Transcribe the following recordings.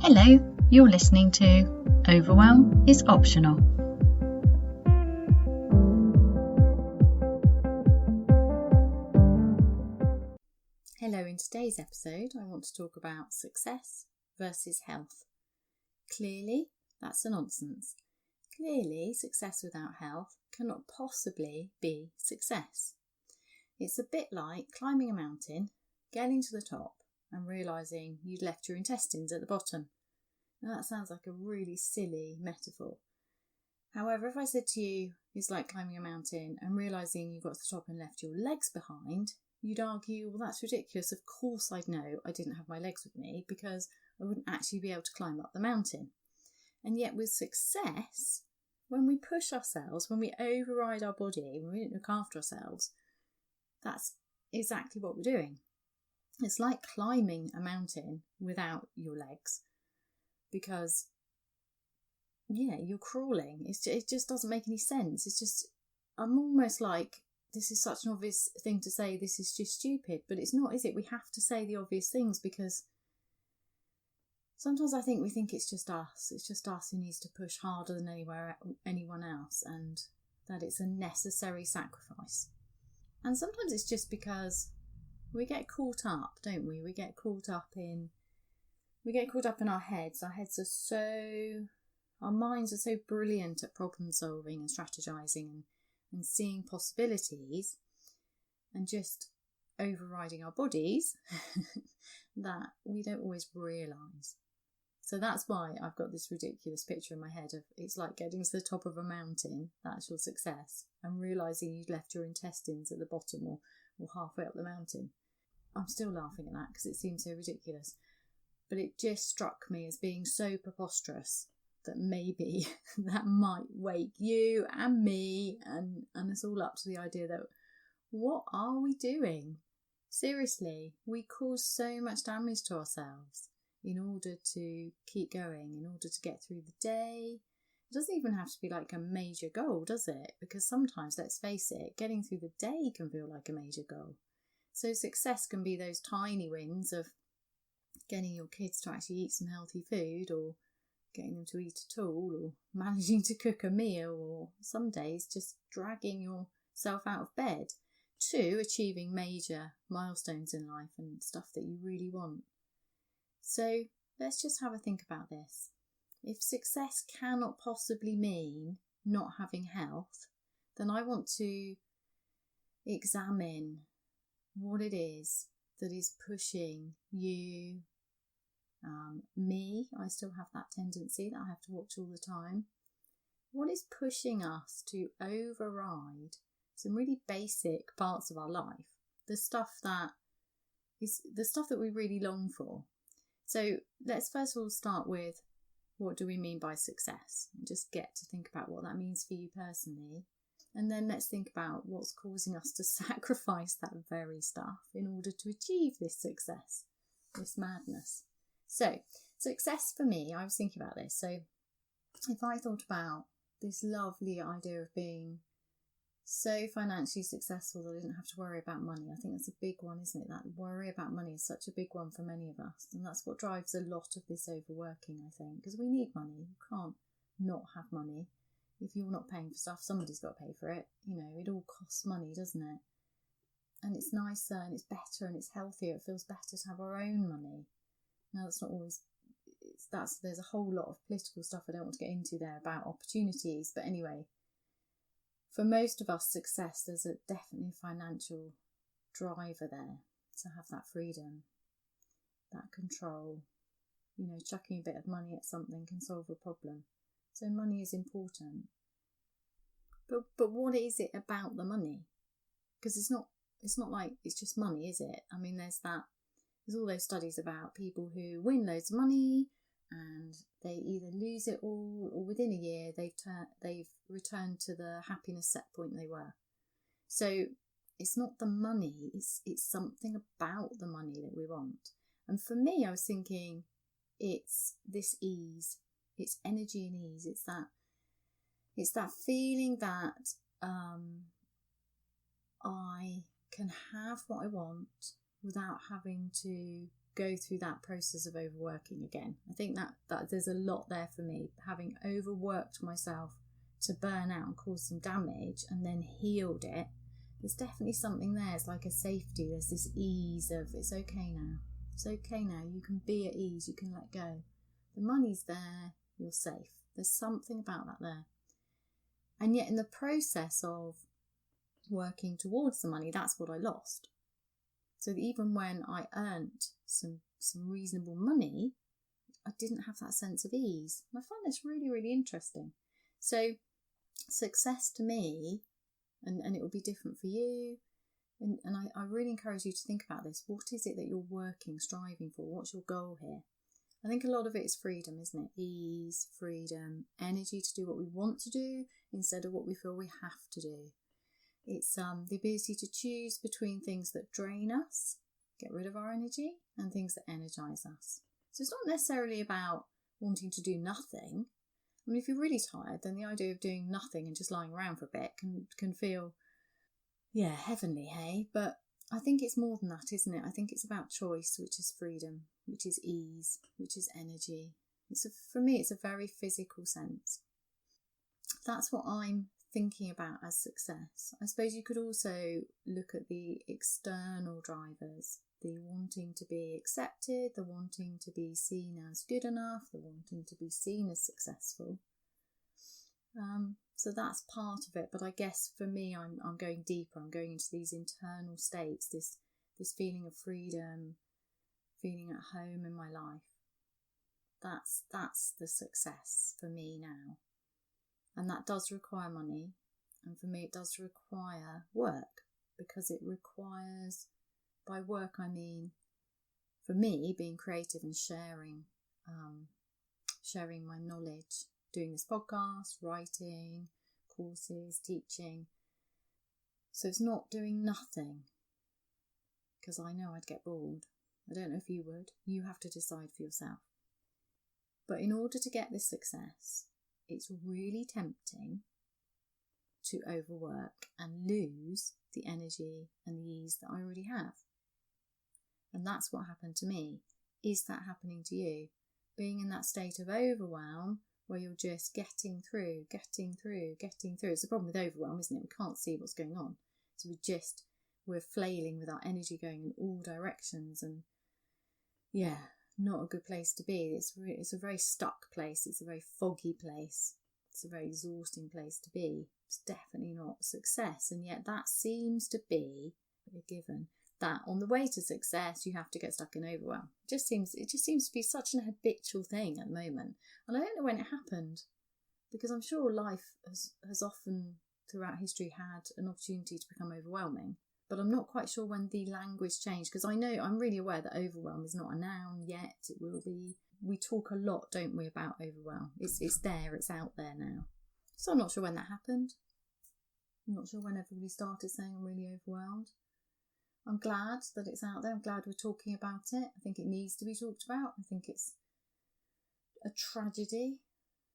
Hello, you're listening to Overwhelm is Optional. Hello, in today's episode I want to talk about success versus health. Clearly, that's a nonsense. Clearly, success without health cannot possibly be success. It's a bit like climbing a mountain, getting to the top and realising you'd left your intestines at the bottom. Now that sounds like a really silly metaphor. However, if I said to you, it's like climbing a mountain and realising you got to the top and left your legs behind, you'd argue, well, that's ridiculous. Of course I'd know I didn't have my legs with me because I wouldn't actually be able to climb up the mountain. And yet with success, when we push ourselves, when we override our body, when we don't look after ourselves, that's exactly what we're doing. It's like climbing a mountain without your legs because, you're crawling. It just doesn't make any sense. It's just, I'm almost like, this is such an obvious thing to say, this is just stupid, but it's not, is it? We have to say the obvious things because sometimes I think we think it's just us. It's just us who needs to push harder than anyone else, and that it's a necessary sacrifice. And sometimes it's just because we get caught up, don't we? We get caught up in our heads. Our minds are so brilliant at problem solving and strategizing and seeing possibilities and just overriding our bodies that we don't always realise. So that's why I've got this ridiculous picture in my head of it's like getting to the top of a mountain, that's your success, and realising you'd left your intestines at the bottom or halfway up the mountain. I'm still laughing at that because it seems so ridiculous. But it just struck me as being so preposterous that maybe that might wake you and me and us all up to the idea that what are we doing? Seriously, we cause so much damage to ourselves in order to keep going, in order to get through the day. It doesn't even have to be like a major goal, does it? Because sometimes, let's face it, getting through the day can feel like a major goal. So success can be those tiny wins of getting your kids to actually eat some healthy food, or getting them to eat at all, or managing to cook a meal, or some days just dragging yourself out of bed, to achieving major milestones in life and stuff that you really want. So let's just have a think about this. If success cannot possibly mean not having health, then I want to examine what it is that is pushing you, me. I still have that tendency that I have to watch all the time. What is pushing us to override some really basic parts of our life, the stuff that we really long for? So let's first of all start with, what do we mean by success? And just get to think about what that means for you personally. And then let's think about what's causing us to sacrifice that very stuff in order to achieve this success, this madness. So, success for me, I was thinking about this. So, if I thought about this lovely idea of being so financially successful that I didn't have to worry about money, I think that's a big one, isn't it? That worry about money is such a big one for many of us. And that's what drives a lot of this overworking, I think, because we need money. You can't not have money. If you're not paying for stuff, somebody's got to pay for it. It all costs money, doesn't it? And it's nicer and it's better and it's healthier. It feels better to have our own money. Now, that's not always, there's a whole lot of political stuff I don't want to get into there about opportunities. But anyway, for most of us, success, there's definitely a financial driver there to have that freedom, that control. Chucking a bit of money at something can solve a problem. So money is important. But what is it about the money? Because it's not like it's just money, is it? I mean, there's all those studies about people who win loads of money and they either lose it all, or within a year they've returned to the happiness set point they were. So it's not the money, it's something about the money that we want. And for me, I was thinking it's this ease. It's energy and ease. It's that feeling that I can have what I want without having to go through that process of overworking again. I think that there's a lot there for me, having overworked myself to burn out and cause some damage and then healed it. There's definitely something there. It's like a safety. There's this ease of, it's okay now. It's okay now. You can be at ease. You can let go. The money's there. You're safe. There's something about that there. And yet in the process of working towards the money, that's what I lost. So that even when I earned some reasonable money, I didn't have that sense of ease. And I find this really, really interesting. So success to me, and it will be different for you, and I really encourage you to think about this. What is it that you're working, striving for? What's your goal here? I think a lot of it is freedom, isn't it? Ease, freedom, energy to do what we want to do instead of what we feel we have to do. It's the ability to choose between things that drain us, get rid of our energy, and things that energise us. So it's not necessarily about wanting to do nothing. I mean, if you're really tired, then the idea of doing nothing and just lying around for a bit can feel, heavenly, hey? But I think it's more than that, isn't it? I think it's about choice, which is freedom, which is ease, which is energy. For me, it's a very physical sense. That's what I'm thinking about as success. I suppose you could also look at the external drivers, the wanting to be accepted, the wanting to be seen as good enough, the wanting to be seen as successful. So that's part of it. But I guess for me, I'm going deeper. I'm going into these internal states, this feeling of freedom, feeling at home in my life. That's the success for me now. And that does require money. And for me, it does require work, because it requires, by work, I mean, for me, being creative and sharing my knowledge, doing this podcast, writing, courses, teaching. So it's not doing nothing, because I know I'd get bored. I don't know if you would. You have to decide for yourself. But in order to get this success, it's really tempting to overwork and lose the energy and the ease that I already have. And that's what happened to me. Is that happening to you? Being in that state of overwhelm where you're just getting through. It's the problem with overwhelm, isn't it? We can't see what's going on. So we're flailing with our energy going in all directions, and not a good place to be. It's a very stuck place. It's a very foggy place. It's a very exhausting place to be. It's definitely not success. And yet that seems to be a given, that on the way to success, you have to get stuck in overwhelm. It just seems to be such an habitual thing at the moment. And I don't know when it happened, because I'm sure life has often throughout history had an opportunity to become overwhelming. But I'm not quite sure when the language changed, because I'm really aware that overwhelm is not a noun yet. It will be. We talk a lot, don't we, about overwhelm. It's there, it's out there now. So I'm not sure when that happened. I'm not sure when everybody started saying I'm really overwhelmed. I'm glad that it's out there. I'm glad we're talking about it. I think it needs to be talked about. I think it's a tragedy,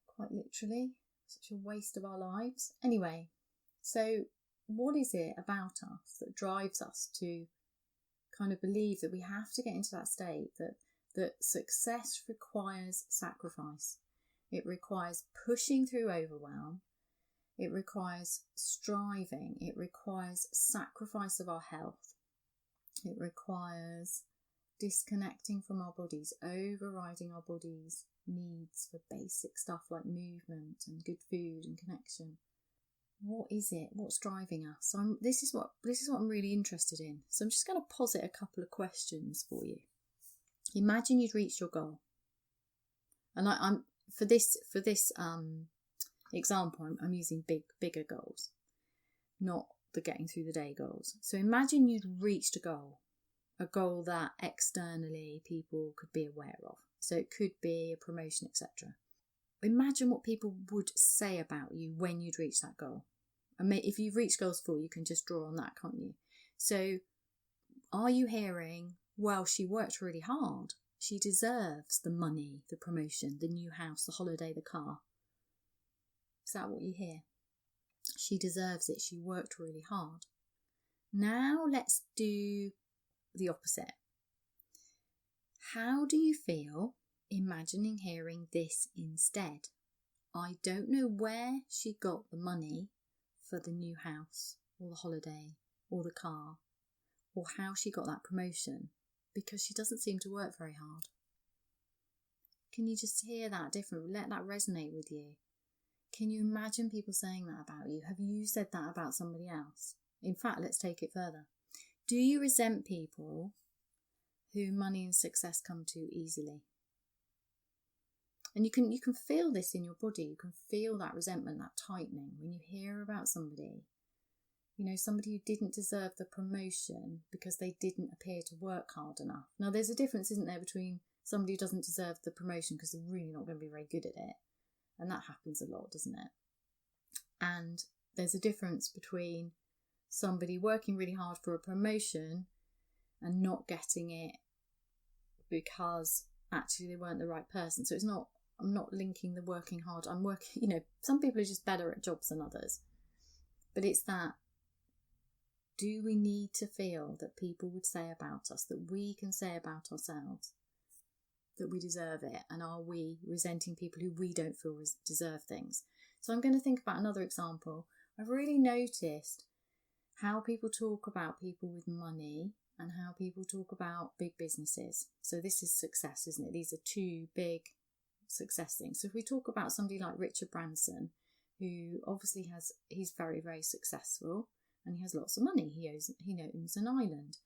quite literally. Such a waste of our lives. Anyway, so what is it about us that drives us to kind of believe that we have to get into that state, that success requires sacrifice? It requires pushing through overwhelm. It requires striving. It requires sacrifice of our health. It requires disconnecting from our bodies, overriding our bodies' needs for basic stuff like movement and good food and connection. What is it? What's driving us? This is what I'm really interested in. So I'm just going to posit a couple of questions for you. Imagine you'd reached your goal, and I'm for this example, I'm using bigger goals, not the getting through the day goals. So imagine you'd reached a goal that externally people could be aware of. So it could be a promotion, etc. Imagine what people would say about you when you'd reach that goal. And if you've reached goals 4, you can just draw on that, can't you? So are you hearing, well, she worked really hard. She deserves the money, the promotion, the new house, the holiday, the car. Is that what you hear? She deserves it. She worked really hard. Now let's do the opposite. How do you feel imagining hearing this instead? I don't know where she got the money for the new house or the holiday or the car, or how she got that promotion, because she doesn't seem to work very hard. Can you just hear that different? Let that resonate with you. Can you imagine people saying that about you? Have you said that about somebody else? In fact, let's take it further. Do you resent people who money and success come to easily? And you can feel this in your body. You can feel that resentment, that tightening when you hear about somebody. Somebody who didn't deserve the promotion because they didn't appear to work hard enough. Now, there's a difference, isn't there, between somebody who doesn't deserve the promotion because they're really not going to be very good at it. And that happens a lot, doesn't it? And there's a difference between somebody working really hard for a promotion and not getting it because actually they weren't the right person. So I'm not linking the working hard. Some people are just better at jobs than others. But it's that, do we need to feel that people would say about us, that we can say about ourselves, that we deserve it? And are we resenting people who we don't feel deserve things? So I'm going to think about another example. I've really noticed how people talk about people with money and how people talk about big businesses. So this is success, isn't it? These are two big success things. So if we talk about somebody like Richard Branson, who obviously he's very, very successful and he has lots of money. He owns an island.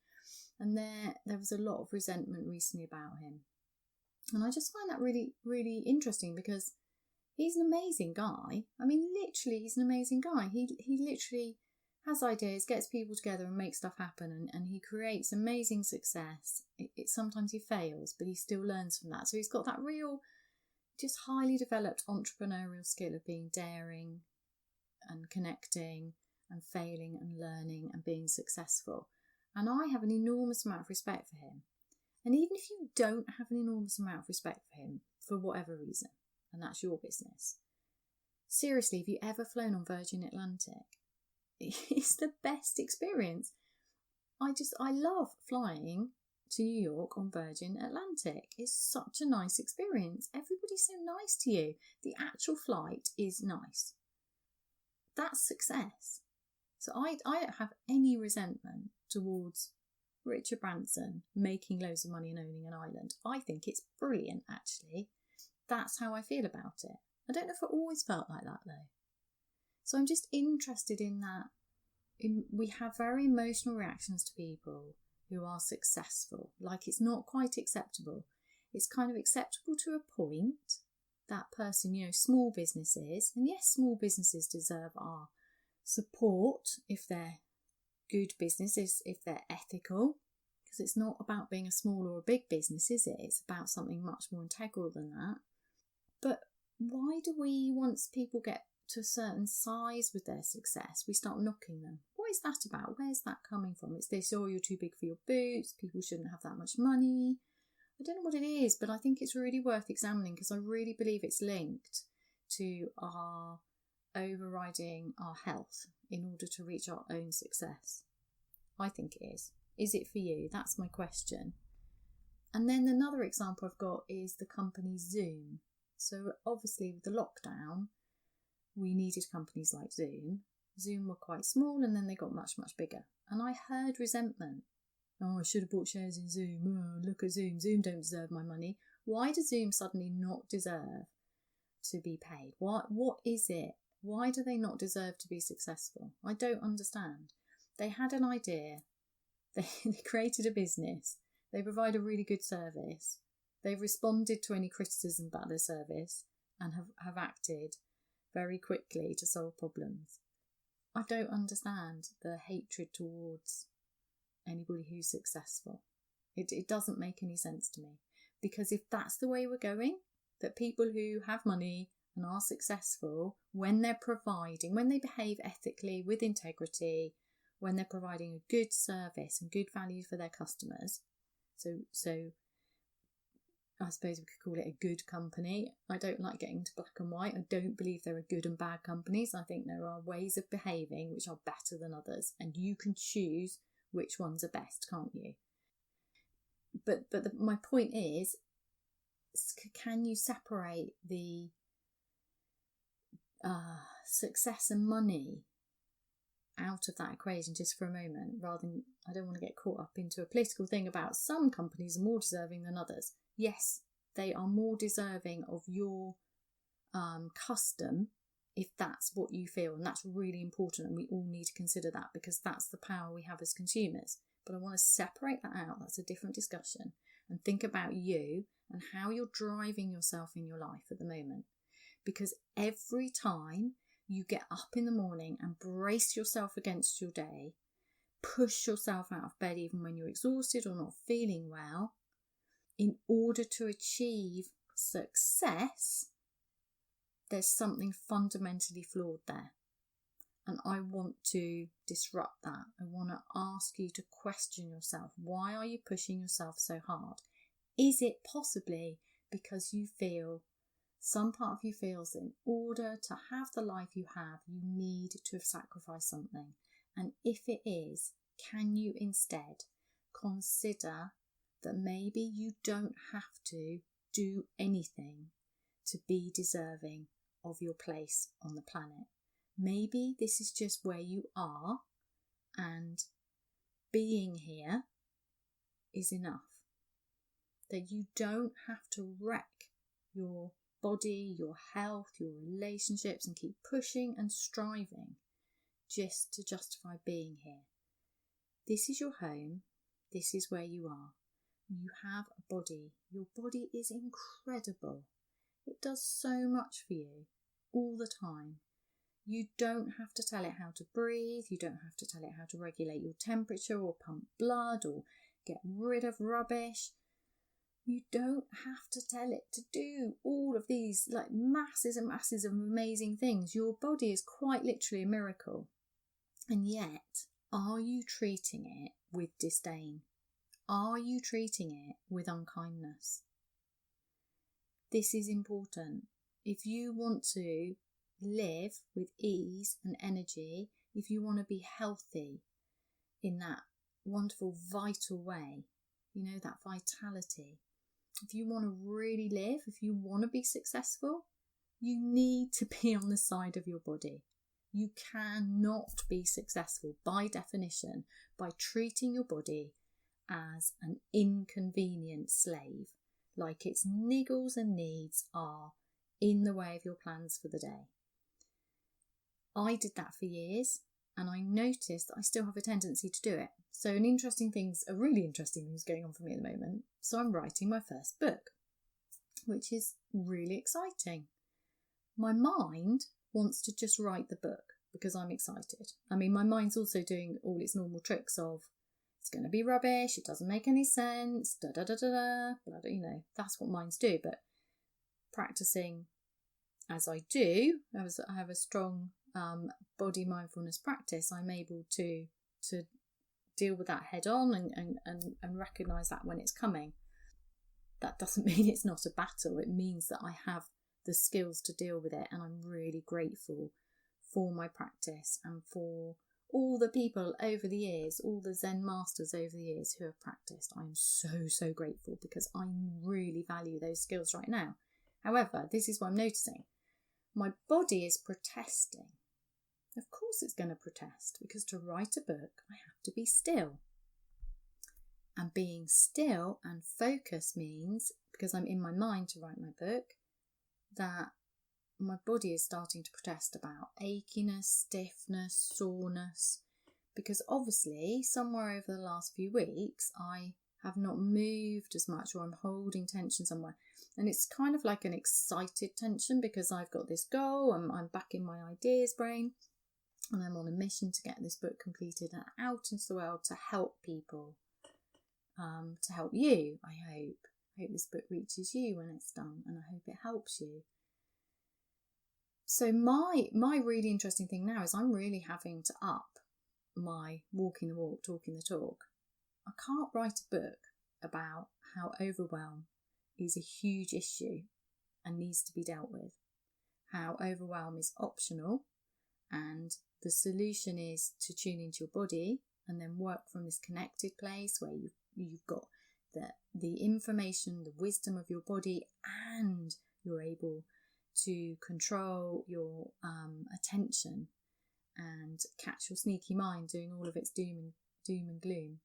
And there was a lot of resentment recently about him. And I just find that really, really interesting, because he's an amazing guy. I mean, literally, he's an amazing guy. He literally has ideas, gets people together and makes stuff happen, and he creates amazing success. Sometimes he fails, but he still learns from that. So he's got that real, just highly developed entrepreneurial skill of being daring and connecting and failing and learning and being successful. And I have an enormous amount of respect for him. And even if you don't have an enormous amount of respect for him, for whatever reason, and that's your business, seriously, have you ever flown on Virgin Atlantic? It's the best experience. I love flying to New York on Virgin Atlantic. It's such a nice experience. Everybody's so nice to you. The actual flight is nice. That's success. So I don't have any resentment towards Richard Branson making loads of money and owning an island. I think it's brilliant, actually. That's how I feel about it. I don't know if I always felt like that, though. So I'm just interested in that. We have very emotional reactions to people who are successful. Like, it's not quite acceptable. It's kind of acceptable to a point. That person, small businesses, and yes, small businesses deserve our support if they're good businesses, if they're ethical, because it's not about being a small or a big business, is it? It's about something much more integral than that. But why do we, once people get to a certain size with their success, we start knocking them? What is that about? Where's that coming from? It's this, you're too big for your boots, people shouldn't have that much money. I don't know what it is, but I think it's really worth examining, because I really believe it's linked to our overriding our health in order to reach our own success. I think it is. Is it for you? That's my question. And then another example I've got is the company Zoom. So obviously with the lockdown, we needed companies like Zoom. Zoom were quite small, and then they got much, much bigger. And I heard resentment. Oh, I should have bought shares in Zoom. Oh, look at Zoom. Zoom don't deserve my money. Why does Zoom suddenly not deserve to be paid? What is it? Why do they not deserve to be successful? I don't understand. They had an idea. They created a business. They provide a really good service. They've responded to any criticism about their service and have acted very quickly to solve problems. I don't understand the hatred towards anybody who's successsul. It doesn't make any sense to me. Because if that's the way we're going, that people who have money and are successful, when they behave ethically with integrity, when they're providing a good service and good value for their customers, so I suppose we could call it a good company. I don't like getting into black and white. I don't believe there are good and bad companies. I think there are ways of behaving which are better than others, and you can choose which ones are best, can't you? my point is, can you separate the success and money out of that equation just for a moment, rather than, I don't want to get caught up into a political thing about some companies are more deserving than others. Yes, they are more deserving of your custom if that's what you feel, and that's really important, and we all need to consider that because that's the power we have as consumers. But I want to separate that out. That's a different discussion, and think about you and how you're driving yourself in your life at the moment. Because every time you get up in the morning and brace yourself against your day, push yourself out of bed even when you're exhausted or not feeling well, in order to achieve success, there's something fundamentally flawed there. And I want to disrupt that. I want to ask you to question yourself. Why are you pushing yourself so hard? Is it possibly because you feel, some part of you feels that in order to have the life you have, you need to have sacrificed something? And if it is, can you instead consider that maybe you don't have to do anything to be deserving of your place on the planet? Maybe this is just where you are, and being here is enough. That you don't have to wreck your body, your health, your relationships, and keep pushing and striving just to justify being here. This is your home. This is where you are. You have a body. Your body is incredible. It does so much for you all the time. You don't have to tell it how to breathe. You don't have to tell it how to regulate your temperature or pump blood or get rid of rubbish. You don't have to tell it to do all of these like masses and masses of amazing things. Your body is quite literally a miracle. And yet, are you treating it with disdain? Are you treating it with unkindness? This is important. If you want to live with ease and energy, if you want to be healthy in that wonderful vital way, you know, that vitality, if you want to really live, if you want to be successful, you need to be on the side of your body. You cannot be successful by definition by treating your body as an inconvenient slave, like its niggles and needs are in the way of your plans for the day. I did that for years, and I noticed that I still have a tendency to do it. So a really interesting thing's going on for me at the moment. So I'm writing my first book, which is really exciting. My mind wants to just write the book because I'm excited. I mean, my mind's also doing all its normal tricks of, it's going to be rubbish, it doesn't make any sense, but you know, that's what minds do. But practicing as I do, as I have a strong body mindfulness practice, I'm able to deal with that head on and recognise that when it's coming. That doesn't mean it's not a battle. It means that I have the skills to deal with it, and I'm really grateful for my practice and for all the people over the years, all the Zen masters over the years who have practiced. I'm so grateful because I really value those skills right now. However, this is what I'm noticing. My body is protesting. Of course it's going to protest, because to write a book, I have to be still. And being still and focus means, because I'm in my mind to write my book, that my body is starting to protest about achiness, stiffness, soreness, because obviously somewhere over the last few weeks I have not moved as much, or I'm holding tension somewhere. And it's kind of like an excited tension because I've got this goal and I'm back in my ideas brain, and I'm on a mission to get this book completed and out into the world to help people, to help you, I hope. I hope this book reaches you when it's done, and I hope it helps you. So my really interesting thing now is I'm really having to up my walking the walk, talking the talk. I can't write a book about how overwhelm is a huge issue and needs to be dealt with. How overwhelm is optional, and the solution is to tune into your body and then work from this connected place where you've got the information, the wisdom of your body, and you're able to control your attention and catch your sneaky mind doing all of its doom and gloom.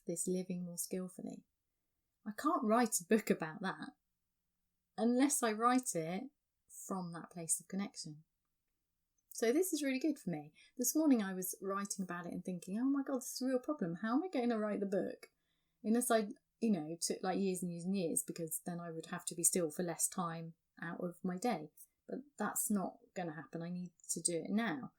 This living more skillfully. I can't write a book about that unless I write it from that place of connection. So this is really good for me. This morning I was writing about it and thinking, oh my God, this is a real problem. How am I going to write the book? Unless I, took like years and years and years, because then I would have to be still for less time out of my day. But that's not going to happen. I need to do it now.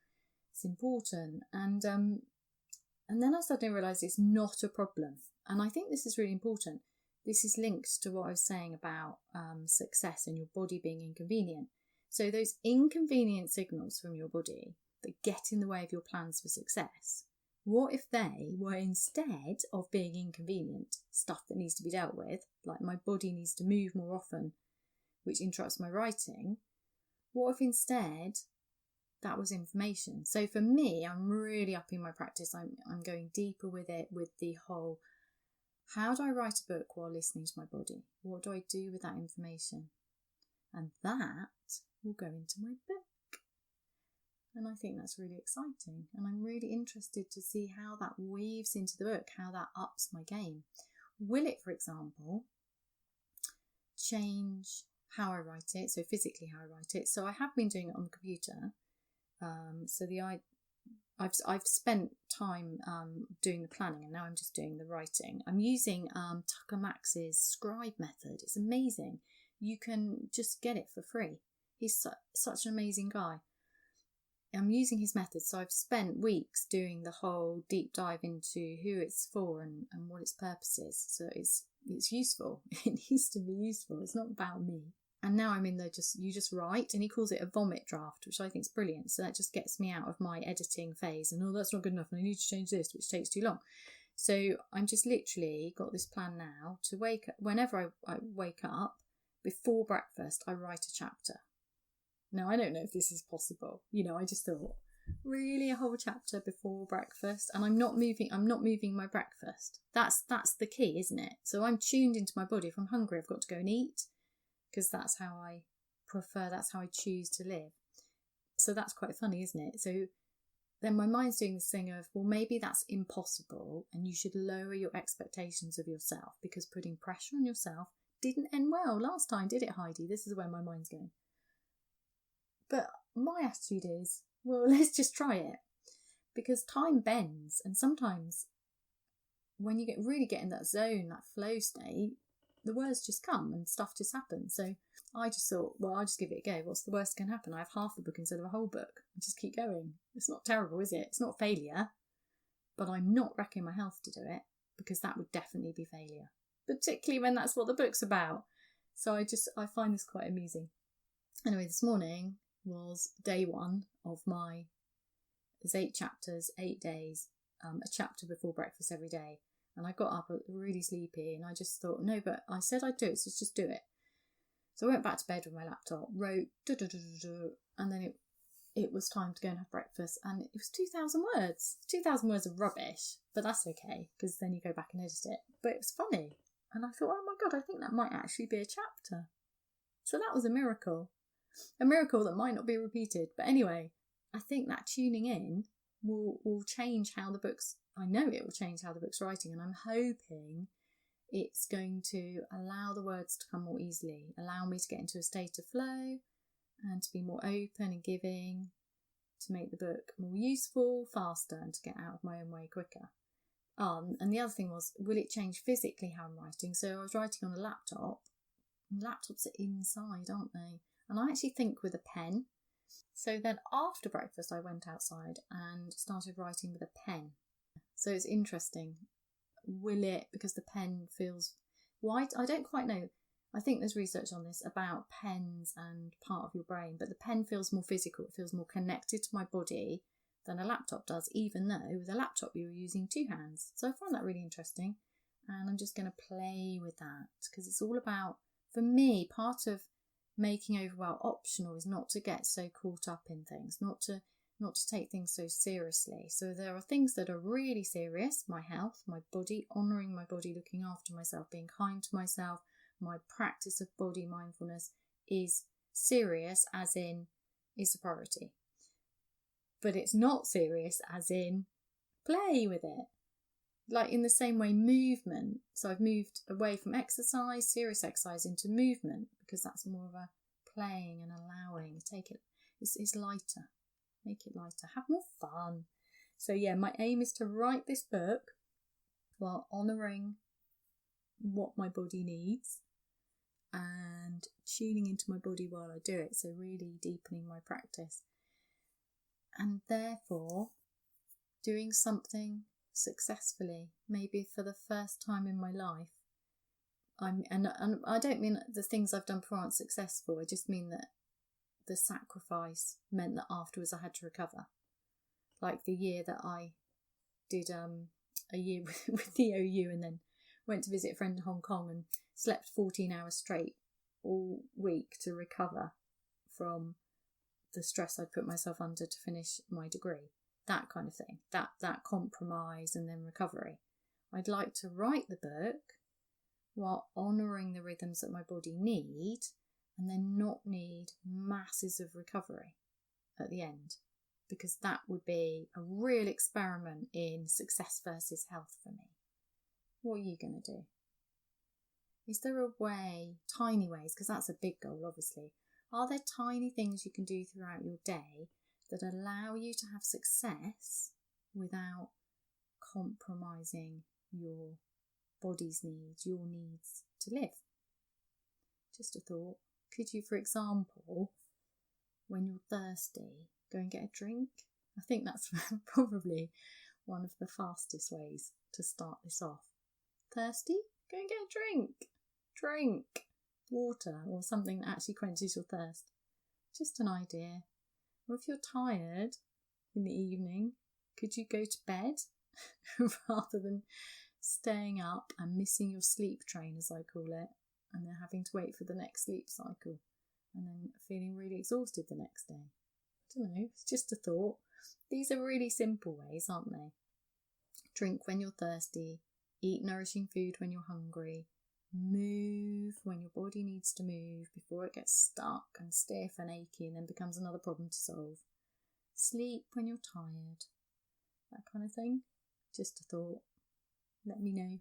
It's important. And then I suddenly realised it's not a problem. And I think this is really important. This is linked to what I was saying about success and your body being inconvenient. So those inconvenient signals from your body that get in the way of your plans for success, what if they were, instead of being inconvenient, stuff that needs to be dealt with, like my body needs to move more often, which interrupts my writing, what if instead that was information? So for me, I'm really upping my practice. I'm going deeper with it, with the whole, how do I write a book while listening to my body? What do I do with that information? And that will go into my book. And I think that's really exciting. And I'm really interested to see how that weaves into the book, how that ups my game. Will it, for example, change how I write it? So physically how I write it. So I have been doing it on the computer. I've spent time doing the planning, and now I'm just doing the writing. I'm using Tucker Max's scribe method. It's amazing. You can just get it for free. He's such an amazing guy. I'm using his method, so I've spent weeks doing the whole deep dive into who it's for and what its purpose is. So it's useful. It needs to be useful. It's not about me. And now I'm in the you just write, and he calls it a vomit draft, which I think is brilliant. So that just gets me out of my editing phase and, that's not good enough and I need to change this, which takes too long. So I'm just literally got this plan now to wake up. Whenever I wake up, before breakfast, I write a chapter. Now, I don't know if this is possible. I just thought, really, a whole chapter before breakfast? And I'm not moving my breakfast. That's the key, isn't it? So I'm tuned into my body. If I'm hungry, I've got to go and eat, because that's how I prefer, that's how I choose to live. So that's quite funny, isn't it? So then my mind's doing this thing of, well, maybe that's impossible and you should lower your expectations of yourself, because putting pressure on yourself didn't end well last time, did it, Heidi? This is where my mind's going. But my attitude is, well, let's just try it. Because time bends, and sometimes when you really get in that zone, that flow state, the words just come and stuff just happens. So I just thought, well, I'll just give it a go. What's the worst that can happen? I have half a book instead of a whole book. I just keep going. It's not terrible, is it? It's not failure. But I'm not wrecking my health to do it, because that would definitely be failure. Particularly when that's what the book's about. So I find this quite amusing. Anyway, this morning was day one of there's 8 chapters, 8 days, a chapter before breakfast every day. And I got up really sleepy, and I just thought, no, but I said I'd do it, so just do it. So I went back to bed with my laptop, wrote, and then it was time to go and have breakfast, and it was 2,000 words. 2,000 words of rubbish, but that's okay, because then you go back and edit it. But it was funny, and I thought, oh my God, I think that might actually be a chapter. So that was a miracle that might not be repeated. But anyway, I think that tuning in will change how the book's, I know it will change how the book's writing, and I'm hoping it's going to allow the words to come more easily, allow me to get into a state of flow and to be more open and giving, to make the book more useful, faster, and to get out of my own way quicker. And the other thing was, will it change physically how I'm writing? So I was writing on a laptop. Laptops are inside, aren't they? And I actually think with a pen. So then after breakfast, I went outside and started writing with a pen. So it's interesting. Will it, because the pen feels white? I don't quite know. I think there's research on this about pens and part of your brain, but the pen feels more physical. It feels more connected to my body than a laptop does, even though with a laptop you're using 2 hands. So I find that really interesting, and I'm just going to play with that, because it's all about, for me, part of making overwhelm optional is not to get so caught up in things, not to not to take things so seriously. So there are things that are really serious: my health, my body, honouring my body, looking after myself, being kind to myself. My practice of body mindfulness is serious, as in it's a priority. But it's not serious as in play with it. Like in the same way, movement. So I've moved away from exercise, serious exercise, into movement, because that's more of a playing and allowing. It's lighter. Make it lighter. Have more fun. So yeah, my aim is to write this book while honouring what my body needs and tuning into my body while I do it. So really deepening my practice. And therefore doing something successfully, maybe for the first time in my life. And I don't mean that the things I've done before aren't successful. I just mean that the sacrifice meant that afterwards I had to recover. Like the year that I did a year with the OU, and then went to visit a friend in Hong Kong and slept 14 hours straight all week to recover from the stress I'd put myself under to finish my degree. That kind of thing, that compromise and then recovery. I'd like to write the book while honouring the rhythms that my body need, and then not need masses of recovery at the end, because that would be a real experiment in success versus health for me. What are you going to do? Is there a way, tiny ways, because that's a big goal obviously, are there tiny things you can do throughout your day that allow you to have success without compromising your body's needs, your needs to live? Just a thought. Could you, for example, when you're thirsty, go and get a drink? I think that's probably one of the fastest ways to start this off. Thirsty? Go and get a drink. Drink water or something that actually quenches your thirst. Just an idea. Or if you're tired in the evening, could you go to bed rather than staying up and missing your sleep train, as I call it, and then having to wait for the next sleep cycle and then feeling really exhausted the next day? I don't know, it's just a thought. These are really simple ways, aren't they? Drink when you're thirsty, eat nourishing food when you're hungry, move when your body needs to move before it gets stuck and stiff and achy and then becomes another problem to solve. Sleep when you're tired. That kind of thing. Just a thought. Let me know.